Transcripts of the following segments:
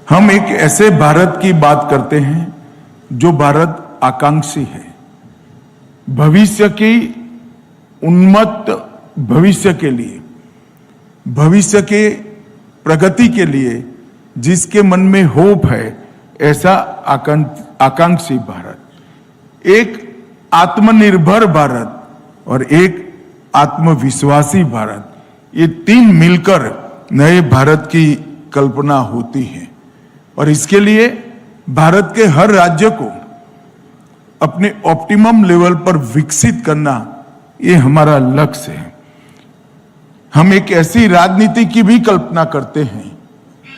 हम एक ऐसे भारत की बात करते हैं जो भारत आकांक्षी है, भविष्य की उन्मत्त भविष्य के लिए, भविष्य के प्रगति के लिए जिसके मन में होप है, ऐसा आकांक्षी भारत, एक आत्मनिर्भर भारत और एक आत्मविश्वासी भारत, ये तीन मिलकर नए भारत की कल्पना होती है। और इसके लिए भारत के हर राज्य को अपने ऑप्टिमम लेवल पर विकसित करना, ये हमारा लक्ष्य है। हम एक ऐसी राजनीति की भी कल्पना करते हैं,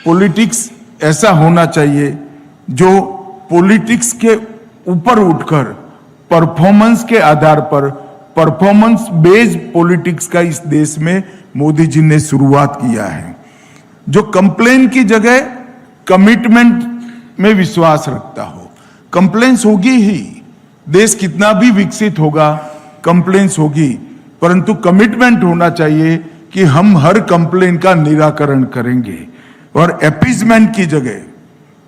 पॉलिटिक्स ऐसा होना चाहिए जो पॉलिटिक्स के ऊपर उठकर परफॉर्मेंस के आधार पर, परफॉर्मेंस बेस्ड पॉलिटिक्स का इस देश में मोदी जी ने शुरुआत किया है, जो कंप्लेन की जगह कमिटमेंट में विश्वास रखता हो। कंप्लेंस होगी ही, देश कितना भी विकसित होगा, कंप्लेंस होगी, परंतु कमिटमेंट होना चाहिए कि हम हर कंप्लेन का निराकरण करेंगे और अपीजमेंट की जगह,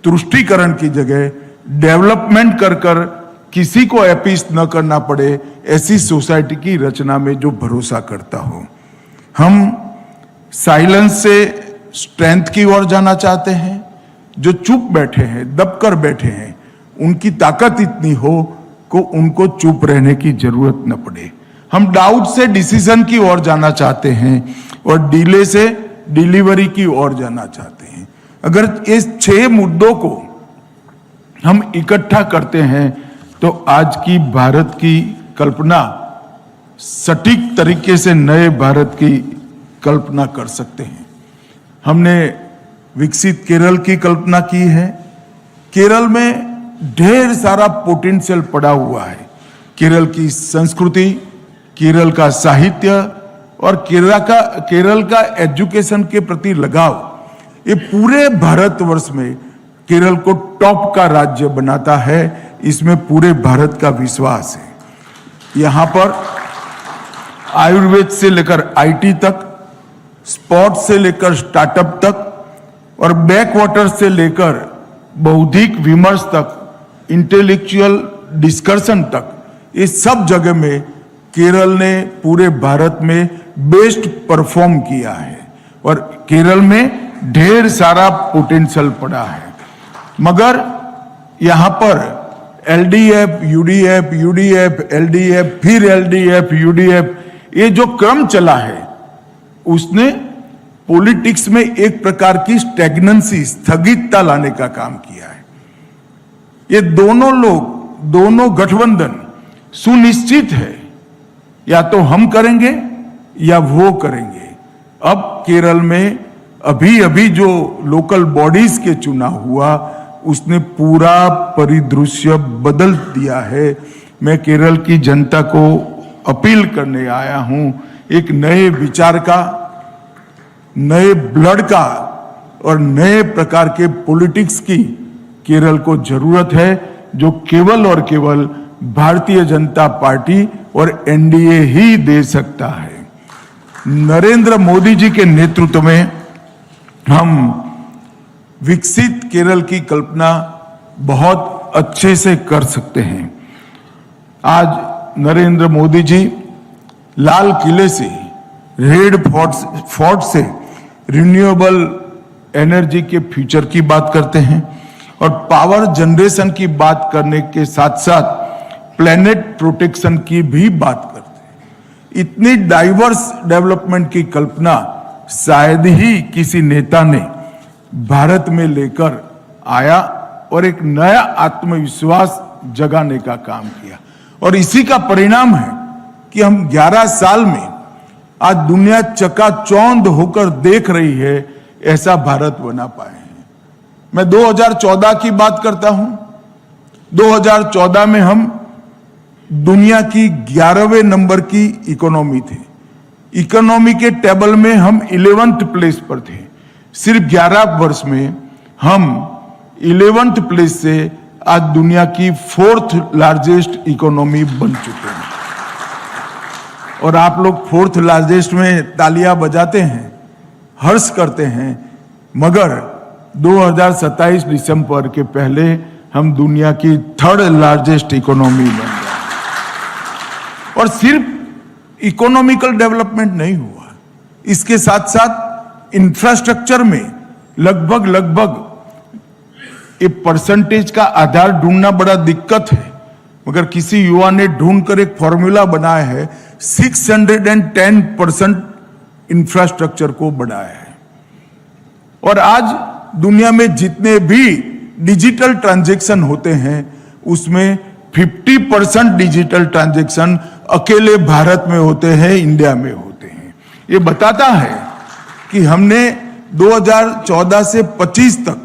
तुष्टीकरण की जगह डेवलपमेंट कर कर किसी को अपीज न करना पड़े, ऐसी सोसाइटी की रचना में जो भरोसा करता हो। हम साइलेंस से स्ट्रेंथ की ओर जाना चाहते हैं। जो चुप बैठे हैं, दबकर बैठे हैं, उनकी ताकत इतनी हो को उनको चुप रहने की जरूरत न पड़े। हम डाउट से डिसीजन की ओर जाना चाहते हैं और डिले से डिलीवरी की ओर जाना चाहते हैं। अगर इस 6 मुद्दों को हम इकट्ठा करते हैं तो आज की भारत की कल्पना सटीक तरीके से नए भारत की कल्पना कर सकते हैं। हमने विकसित केरल की कल्पना की है। केरल में ढेर सारा पोटेंशियल पड़ा हुआ है। केरल की संस्कृति, केरल का साहित्य और केरल का एजुकेशन के प्रति लगाव, ये पूरे भारतवर्ष में केरल को टॉप का राज्य बनाता है। इसमें पूरे भारत का विश्वास है। यहां पर आयुर्वेद से लेकर आईटी तक, स्पोर्ट्स से लेकर स्टार्टअप तक और बैकवाटर से लेकर बौद्धिक विमर्श तक, इंटेलेक्चुअल डिस्कशन तक, इस सब जगह में केरल ने पूरे भारत में बेस्ट परफॉर्म किया है और केरल में ढेर सारा पोटेंशियल पड़ा है। मगर यहां पर एलडीएफ, यूडीएफ, यूडीएफ, एलडीएफ, फिर एलडीएफ, यूडीएफ, ये जो क्रम चला है उसने पॉलिटिक्स में एक प्रकार की स्टैग्नेंसी, स्थगितता लाने का काम किया है। ये दोनों लोग, दोनों गठबंधन सुनिश्चित है, या तो हम करेंगे या वो करेंगे। अब केरल में अभी अभी जो लोकल बॉडीज के चुनाव हुआ, उसने पूरा परिदृश्य बदल दिया है। मैं केरल की जनता को अपील करने आया हूं, एक नए विचार का, नए ब्लड का और नए प्रकार के पॉलिटिक्स की केरल को जरूरत है, जो केवल और केवल भारतीय जनता पार्टी और एनडीए ही दे सकता है। नरेंद्र मोदी जी के नेतृत्व में हम विकसित केरल की कल्पना बहुत अच्छे से कर सकते हैं। आज नरेंद्र मोदी जी लाल किले से, रेड फोर्ट से रिन्यूएबल एनर्जी के फ्यूचर की बात करते हैं और पावर जनरेशन की बात करने के साथ साथ प्लेनेट प्रोटेक्शन की भी बात करते हैं। इतनी डाइवर्स डेवलपमेंट की कल्पना शायद ही किसी नेता ने भारत में लेकर आया और एक नया आत्मविश्वास जगाने का काम किया। और इसी का परिणाम है कि हम 11 साल में आज दुनिया चकाचौंध होकर देख रही है, ऐसा भारत बना पाए हैं। मैं 2014 की बात करता हूं। 2014 में हम दुनिया की 11वें नंबर की इकोनॉमी थे। इकोनॉमी के टेबल में हम 11th प्लेस पर थे। सिर्फ 11 वर्ष में हम 11th प्लेस से आज दुनिया की 4th लार्जेस्ट इकोनॉमी बन चुके हैं। और आप लोग 4th लार्जेस्ट में तालियां बजाते हैं, हर्ष करते हैं, मगर 2027 दिसंबर के पहले हम दुनिया की 3rd लार्जेस्ट इकोनॉमी बन गए। और सिर्फ इकोनॉमिकल डेवलपमेंट नहीं हुआ, इसके साथ साथ इंफ्रास्ट्रक्चर में लगभग ये परसेंटेज का आधार ढूंढना बड़ा दिक्कत है, मगर किसी युवा ने ढूंढकर एक फॉर्मूला बनाया है, 610% इंफ्रास्ट्रक्चर को बढ़ाया है। और आज दुनिया में जितने भी डिजिटल ट्रांजैक्शन होते हैं उसमें 50% डिजिटल ट्रांजैक्शन अकेले भारत में होते हैं, इंडिया में होते हैं। ये बताता है कि हमने 2014 से 25 तक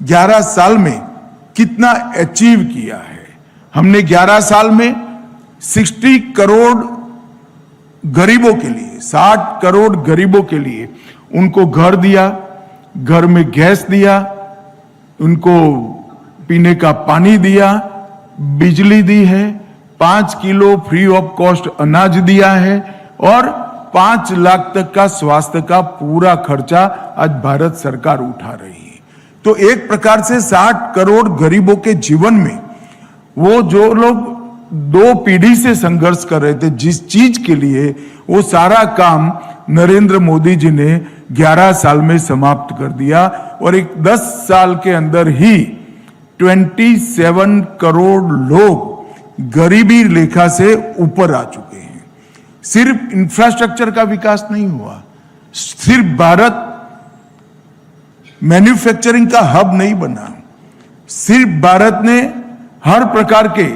11 साल में कितना अचीव किया है। हमने 11 साल में 60 करोड़ गरीबों के लिए, 60 करोड़ गरीबों के लिए उनको घर दिया, घर में गैस दिया, उनको पीने का पानी दिया, बिजली दी है, 5 किलो फ्री ऑफ कॉस्ट अनाज दिया है और 5 लाख तक का स्वास्थ्य का पूरा खर्चा आज भारत सरकार उठा रही है। तो एक प्रकार से 60 करोड़ गरीबों के जीवन में वो जो लोग 2 पीढ़ी से संघर्ष कर रहे थे जिस चीज के लिए, वो सारा काम नरेंद्र मोदी जी ने 11 साल में समाप्त कर दिया और एक 10 साल के अंदर ही 27 करोड़ लोग गरीबी रेखा से ऊपर आ चुके हैं। सिर्फ इंफ्रास्ट्रक्चर का विकास नहीं हुआ, सिर्फ भारत मैन्युफैक्चरिंग का हब नहीं बना, सिर्फ भारत ने हर प्रकार के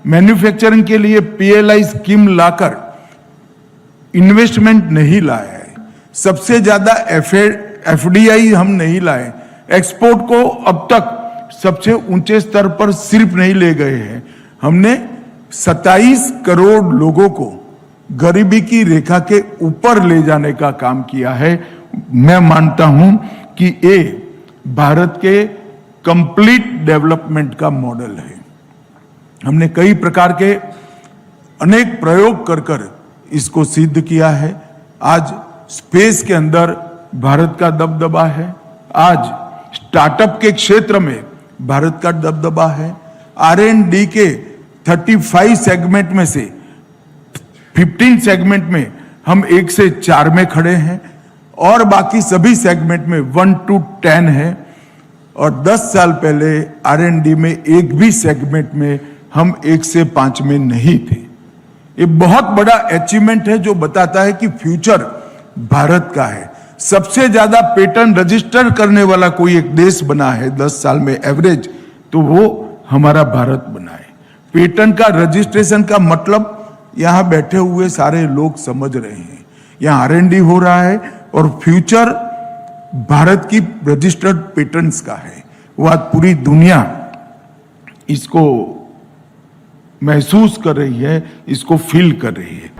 मैन्युफैक्चरिंग के लिए PLI स्कीम लाकर इन्वेस्टमेंट नहीं लाया है, सबसे ज्यादा FDI हम नहीं लाए, एक्सपोर्ट को अब तक सबसे ऊंचे स्तर पर सिर्फ नहीं ले गए हैं, हमने 27 करोड़ लोगों को गरीबी की रेखा के ऊपर ले जाने का काम किया है। मैं मानता हूं कि ये भारत के कंप्लीट डेवलपमेंट का मॉडल है। हमने कई प्रकार के अनेक प्रयोग कर इसको सिद्ध किया है। आज स्पेस के अंदर भारत का दबदबा है, आज स्टार्टअप के क्षेत्र में भारत का दबदबा है, R&D के 35 सेगमेंट में से 15 सेगमेंट में हम 1 से 4 में खड़े हैं और बाकी सभी सेगमेंट में 1 to 10 है। और 10 साल पहले R&D में एक भी सेगमेंट में हम 1 से 5 में नहीं थे। ये बहुत बड़ा अचीवमेंट है जो बताता है कि फ्यूचर भारत का है। सबसे ज्यादा पेटेंट रजिस्टर करने वाला कोई एक देश बना है 10 साल में एवरेज, तो वो हमारा भारत बना है। पेटेंट का रजिस्ट्रेशन का मतलब यहां बैठे हुए सारे लोग समझ रहे हैं, यहां R&D हो रहा है और फ्यूचर भारत की रजिस्टर्ड पेटेंट्स का है। वो आज पूरी दुनिया इसको महसूस कर रही है, इसको फील कर रही है।